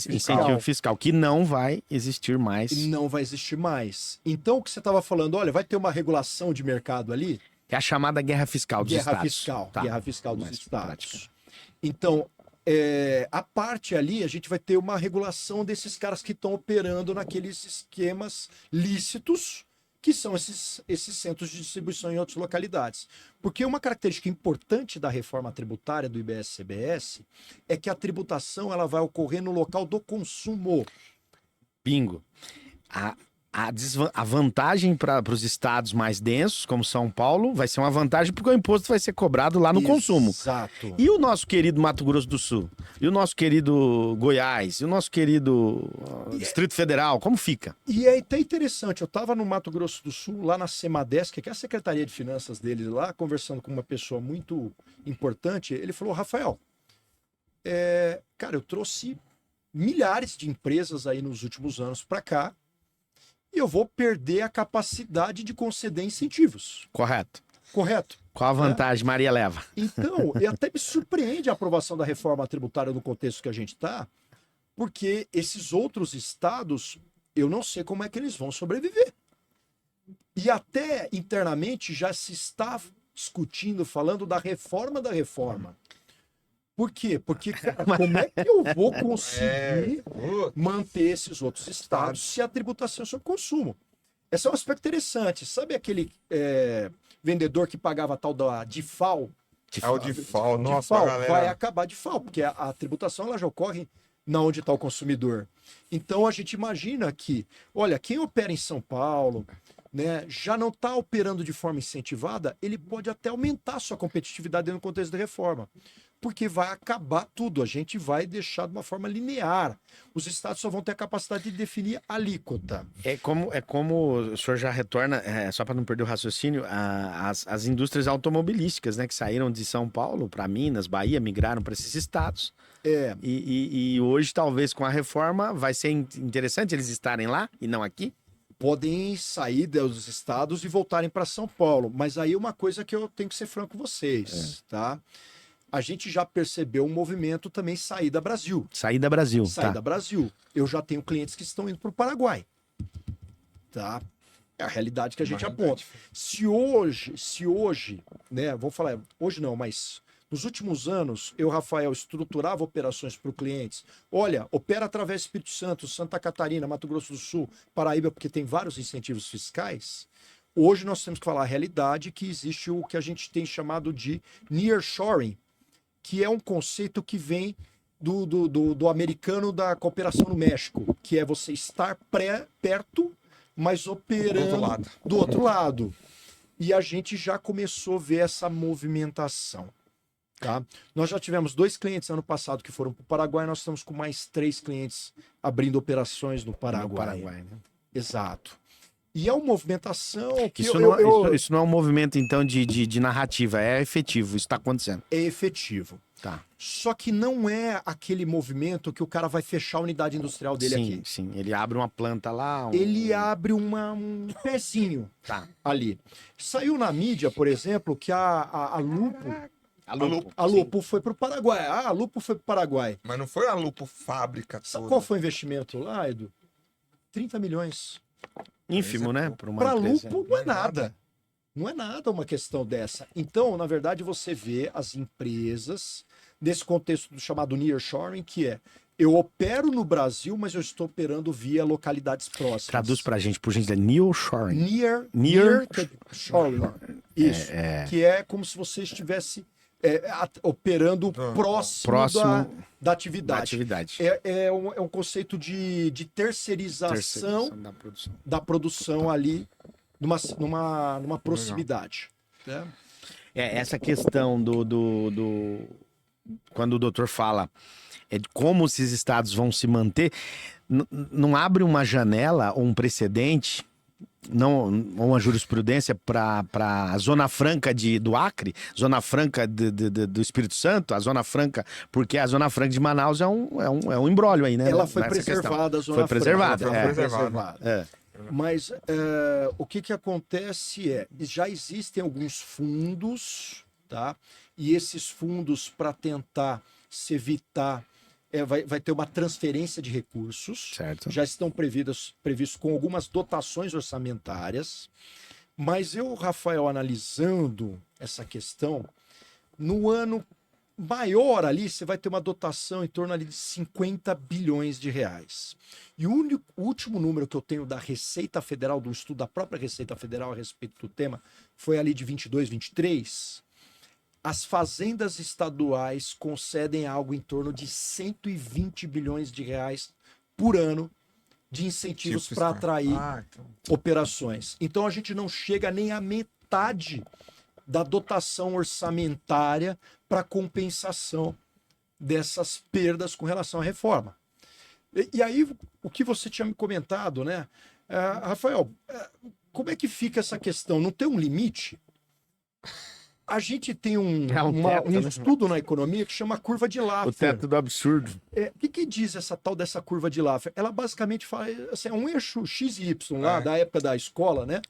fiscal, que não vai existir mais.
Não vai existir mais. Então, o que você estava falando, olha, vai ter uma regulação de mercado ali?
É a chamada guerra fiscal dos estados.
Guerra fiscal dos estados. Prática. Então, a parte ali, a gente vai ter uma regulação desses caras que estão operando naqueles esquemas lícitos, que são esses centros de distribuição em outras localidades. Porque uma característica importante da reforma tributária do IBS-CBS é que a tributação ela vai ocorrer no local do consumo.
Bingo. A vantagem para os estados mais densos, como São Paulo, vai ser uma vantagem porque o imposto vai ser cobrado lá no consumo.
Exato.
E o nosso querido Mato Grosso do Sul? E o nosso querido Goiás? E o nosso querido Distrito Federal? Como fica?
E é até interessante, eu estava no Mato Grosso do Sul, lá na Semadesc, que é a Secretaria de Finanças deles lá, conversando com uma pessoa muito importante. Ele falou, Rafael, cara, eu trouxe milhares de empresas aí nos últimos anos para cá, e eu vou perder a capacidade de conceder incentivos.
Correto. Qual a vantagem, Maria leva?
Então, e até me surpreende a aprovação da reforma tributária no contexto que a gente está, porque esses outros estados, eu não sei como é que eles vão sobreviver. E até internamente já se está discutindo, falando da reforma da reforma. Por quê? Porque, cara, como é que eu vou conseguir manter esses outros estados se a tributação é sobre consumo? Esse é um aspecto interessante. Sabe aquele vendedor que pagava a tal da DIFAL?
O DIFAL, nossa,
DIFAL
galera.
vai acabar DIFAL, porque a tributação ela já ocorre na onde está o consumidor. Então a gente imagina que, olha, quem opera em São Paulo, né, já não está operando de forma incentivada, ele pode até aumentar sua competitividade no contexto da reforma. Porque vai acabar tudo, a gente vai deixar de uma forma linear. Os estados só vão ter a capacidade de definir a alíquota.
É como o senhor já retorna, só para não perder o raciocínio, as indústrias automobilísticas, né, que saíram de São Paulo para Minas, Bahia, migraram para esses estados. E hoje, talvez, com a reforma, vai ser interessante eles estarem lá e não aqui?
Podem sair dos estados e voltarem para São Paulo. Mas aí uma coisa que eu tenho que ser franco com vocês, tá? A gente já percebeu um movimento também Saída Brasil.
Saída Brasil.
Saída Brasil. Eu já tenho clientes que estão indo para o Paraguai. Tá? É a realidade que a gente aponta. Se hoje, né? Vou falar, hoje não, mas Nos últimos anos, eu, Rafael, estruturava operações para os clientes. Olha, opera através do Espírito Santo, Santa Catarina, Mato Grosso do Sul, Paraíba, porque tem vários incentivos fiscais. Hoje nós temos que falar a realidade que existe o que a gente tem chamado de nearshoring, que é um conceito que vem do americano da cooperação no México, que é você estar perto, mas operando do outro lado. E a gente já começou a ver essa movimentação. Tá? Nós já tivemos 2 clientes ano passado que foram para o Paraguai, nós estamos com mais 3 clientes abrindo operações no Paraguai.
Né?
Exato. E é uma movimentação que
isso não é um movimento, então, de narrativa, é efetivo, isso está acontecendo.
É efetivo.
Tá.
Só que não é aquele movimento que o cara vai fechar a unidade industrial dele aqui.
Sim, ele abre uma planta lá.
Ele abre um pezinho ali. Saiu na mídia, por exemplo, que a Lupo foi para o Paraguai. A Lupo foi para o Paraguai.
Mas não foi a Lupo fábrica toda.
Sabe qual foi o investimento lá, Edu? 30 milhões.
Ínfimo, né?
Para a Lupo não é nada. Não é nada uma questão dessa. Então, na verdade, você vê as empresas nesse contexto do chamado nearshoring, que é eu opero no Brasil, mas eu estou operando via localidades próximas.
Traduz pra gente, por gentileza, nearshoring.
Nearshoring. Isso. Que é como se você estivesse operando próximo da atividade. É um conceito de terceirização da produção ali numa proximidade. Né?
Essa questão quando o doutor fala de como esses estados vão se manter, não abre uma janela ou um precedente, ou uma jurisprudência para a Zona Franca do Acre, Zona Franca do Espírito Santo, a Zona Franca, porque a Zona Franca de Manaus é um imbróglio aí, né?
Ela foi preservada, a Zona
Foi preservada.
preservada. Mas o que acontece já existem alguns fundos, tá? E esses fundos, para tentar se evitar, vai ter uma transferência de recursos.
Certo.
Já estão previstos com algumas dotações orçamentárias. Mas eu, Rafael, analisando essa questão, no ano maior ali, você vai ter uma dotação em torno ali de 50 bilhões de reais. E o último número que eu tenho da Receita Federal, do estudo da própria Receita Federal a respeito do tema, foi ali de 22, 23. As fazendas estaduais concedem algo em torno de 120 bilhões de reais por ano de incentivos para atrair operações. Então a gente não chega nem à metade da dotação orçamentária para compensação dessas perdas com relação à reforma. E aí, o que você tinha me comentado, né? Rafael, como é que fica essa questão? Não tem um limite? A gente tem um estudo na economia que chama curva de Laffer.
O teto do absurdo.
O que diz essa tal dessa curva de Laffer? Ela basicamente fala, assim, é um eixo X e Y lá, da época da escola, né?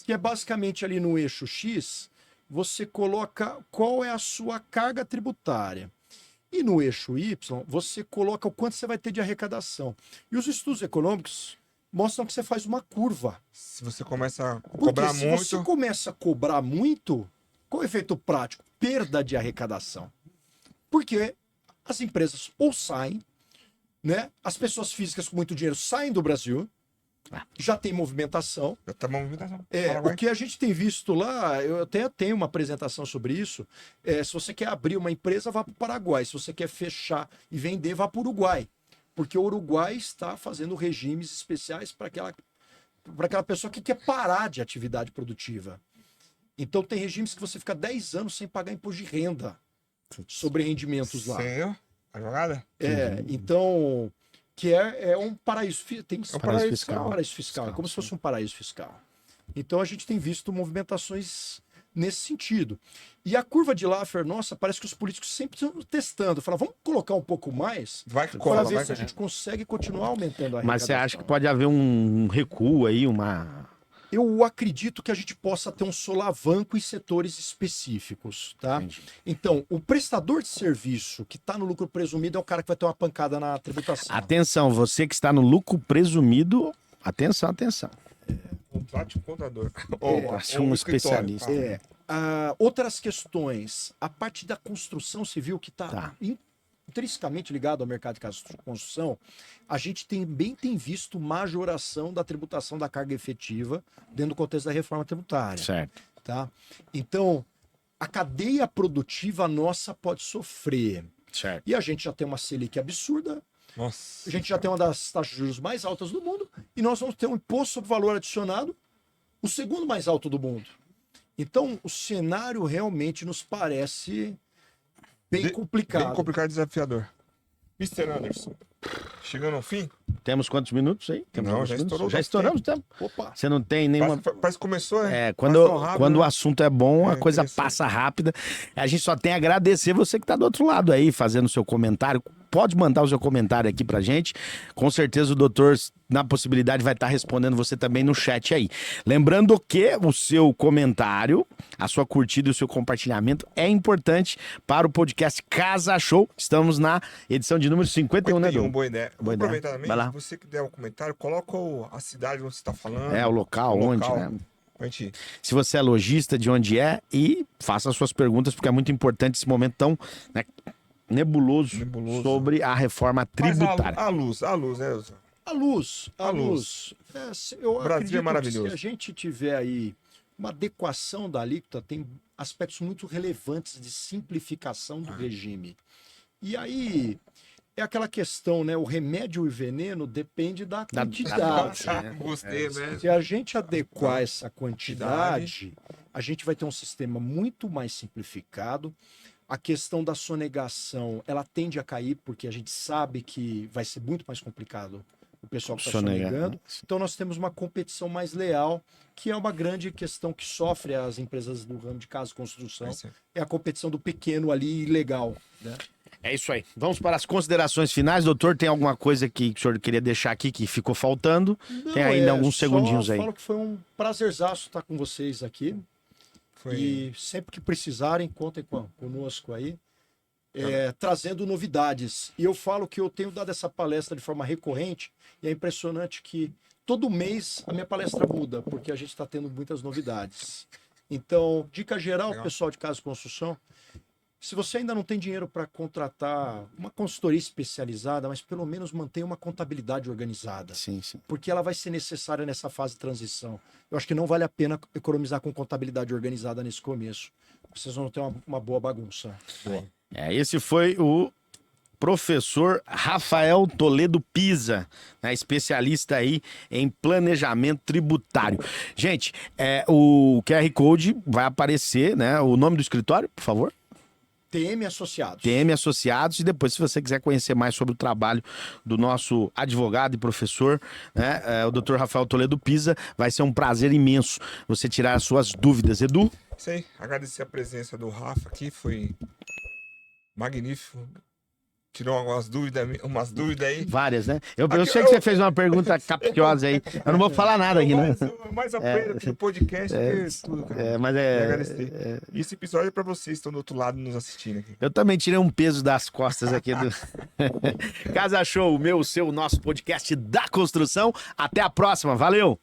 Que é basicamente ali no eixo X, você coloca qual é a sua carga tributária. E no eixo Y, você coloca o quanto você vai ter de arrecadação. E os estudos econômicos mostram que você faz uma curva.
Se você começa a cobrar muito...
se você começa a cobrar muito, qual é o efeito prático? Perda de arrecadação. Porque as empresas ou saem, né? As pessoas físicas com muito dinheiro saem do Brasil, já tem movimentação.
Já tá movimentação.
O que a gente tem visto lá, eu até tenho uma apresentação sobre isso. Se você quer abrir uma empresa, vá para o Paraguai. Se você quer fechar e vender, vá para o Uruguai. Porque o Uruguai está fazendo regimes especiais para aquela pessoa que quer parar de atividade produtiva. Então tem regimes que você fica 10 anos sem pagar imposto de renda sobre rendimentos lá.
Sim, a jogada?
Então... que é um paraíso,
paraíso fiscal.
Um paraíso fiscal, é como se fosse um paraíso fiscal. Então a gente tem visto movimentações nesse sentido. E a curva de Laffer, nossa, parece que os políticos sempre estão testando. Falam, vamos colocar um pouco mais para ver se a gente consegue continuar aumentando a arrecadação.
Mas você acha que pode haver um recuo aí,
Eu acredito que a gente possa ter um solavanco em setores específicos, tá?
Entendi.
Então, o prestador de serviço que está no lucro presumido é o cara que vai ter uma pancada na tributação.
Atenção, você que está no lucro presumido, atenção.
Contrate um contador.
Um especialista.
Outras questões. A parte da construção civil que está intrinsecamente ligado ao mercado de construção, a gente também tem visto majoração da tributação da carga efetiva dentro do contexto da reforma tributária.
Certo.
Tá? Então, a cadeia produtiva nossa pode sofrer.
Certo.
E a gente já tem uma Selic absurda,
Nossa.
a gente já tem uma das taxas de juros mais altas do mundo, e nós vamos ter um imposto sobre valor adicionado, o segundo mais alto do mundo. Então, o cenário realmente nos parece bem complicado.
Bem complicado e desafiador. Mr. Anderson, chegando ao fim?
Temos quantos minutos aí?
Não, já estourou.
Já estouramos o tempo.
Opa!
Você não tem nenhuma...
Parece que começou, né?
Quando o assunto é bom, a coisa
interessante.
passa rápida. A gente só tem a agradecer você que está do outro lado aí, fazendo o seu comentário. Pode mandar o seu comentário aqui pra gente. Com certeza o doutor, na possibilidade, vai estar respondendo você também no chat aí. Lembrando que o seu comentário, a sua curtida e o seu compartilhamento é importante para o podcast Casa Show. Estamos na edição de número 51, né, Dom?
Boa ideia. Vou aproveitar também,
Vai lá.
você que der um comentário, coloca a cidade onde você está falando.
O local, onde, né? Se você é lojista, de onde é, e faça as suas perguntas, porque é muito importante esse momento tão... né, nebuloso sobre a reforma tributária.
A luz, né, Elza?
A luz. Eu
Brasil é maravilhoso.
Que se a gente tiver aí uma adequação da alíquota, tem aspectos muito relevantes de simplificação do regime. E aí é aquela questão, né? O remédio e o veneno depende da quantidade.
Gostei, né?
Se a gente adequar essa quantidade, a gente vai ter um sistema muito mais simplificado. A questão da sonegação, ela tende a cair, porque a gente sabe que vai ser muito mais complicado o pessoal que está sonegando. Então nós temos uma competição mais leal, que é uma grande questão que sofre as empresas do ramo de casa e construção. É a competição do pequeno ali ilegal, né?
É isso aí. Vamos para as considerações finais. Doutor, tem alguma coisa que o senhor queria deixar aqui que ficou faltando?
Não,
tem ainda alguns segundinhos aí.
Eu falo que foi um prazerzaço estar com vocês aqui. E sempre que precisarem, contem conosco aí, trazendo novidades. E eu falo que eu tenho dado essa palestra de forma recorrente, e é impressionante que todo mês a minha palestra muda, porque a gente está tendo muitas novidades. Então, dica geral, pessoal de casa e construção, se você ainda não tem dinheiro para contratar uma consultoria especializada, mas pelo menos mantenha uma contabilidade organizada.
Sim.
Porque ela vai ser necessária nessa fase de transição. Eu acho que não vale a pena economizar com contabilidade organizada nesse começo. Vocês vão ter uma boa bagunça. Boa.
Esse foi o professor Rafael Toledo Pisa, né, especialista aí em planejamento tributário. Gente, o QR Code vai aparecer, né? O nome do escritório, por favor?
TM Associados.
TM Associados, e depois, se você quiser conhecer mais sobre o trabalho do nosso advogado e professor, né, o Dr. Rafael Toledo Pisa, vai ser um prazer imenso você tirar as suas dúvidas. Edu?
Isso aí, agradecer a presença do Rafa aqui, foi magnífico. Tirou umas dúvidas aí.
Várias, né? Eu sei que você fez uma pergunta capciosa aí. Eu não vou falar nada aqui, né?
Mais aprendo aqui no podcast que tudo, cara.
Mas
agradecer. E esse episódio é pra vocês que estão do outro lado nos assistindo aqui.
Eu também tirei um peso das costas aqui do Casa Show, o seu, nosso podcast da construção. Até a próxima. Valeu!